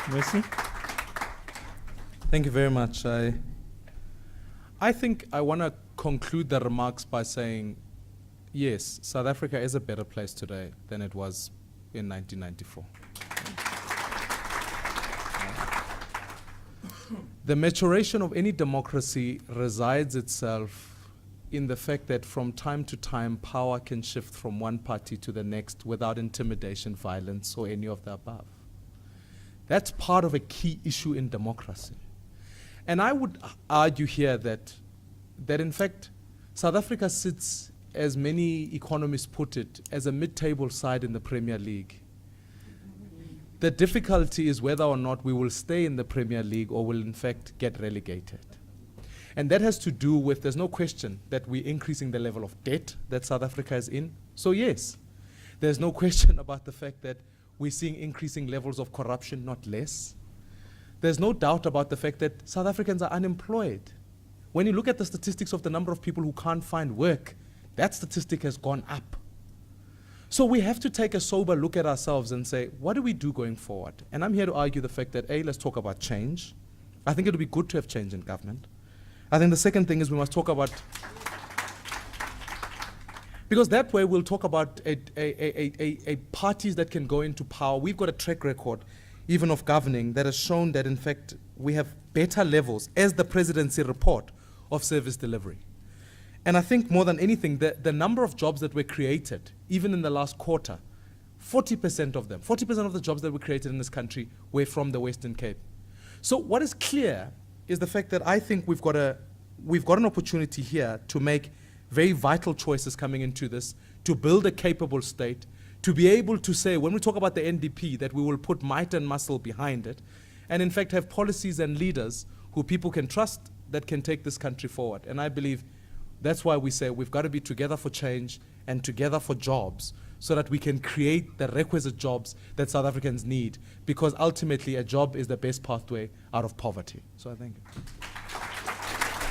Mmusi? Thank you very much. I think I want to conclude the remarks by saying, yes, South Africa is a better place today than it was in 1994. The maturation of any democracy resides itself in the fact that from time to time, power can shift from one party to the next without intimidation, violence, or any of the above. That's part of a key issue in democracy. And I would argue here that in fact, South Africa sits, as many economists put it, as a mid-table side in the Premier League. The difficulty is whether or not we will stay in the Premier League or will in fact get relegated. And that has to do with, there's no question that we're increasing the level of debt that South Africa is in. So yes, there's no question about the fact that we're seeing increasing levels of corruption, not less. There's no doubt about the fact that South Africans are unemployed. When you look at the statistics of the number of people who can't find work, that statistic has gone up. So we have to take a sober look at ourselves and say, what do we do going forward? And I'm here to argue the fact that, A, let's talk about change. I think it would be good to have change in government. I think the second thing is we must talk about, because that way we'll talk about a parties that can go into power. We've got a track record, even of governing, that has shown that in fact we have better levels, as the presidency report, of service delivery. And I think more than anything, the number of jobs that were created, even in the last quarter, 40% of them, 40% of the jobs that were created in this country were from the Western Cape. So what is clear is the fact that I think we've got an opportunity here to make very vital choices coming into this, to build a capable state, to be able to say, when we talk about the NDP, that we will put might and muscle behind it, and in fact have policies and leaders who people can trust that can take this country forward. And I believe that's why we say we've got to be together for change and together for jobs, so that we can create the requisite jobs that South Africans need, because ultimately a job is the best pathway out of poverty. So I thank you.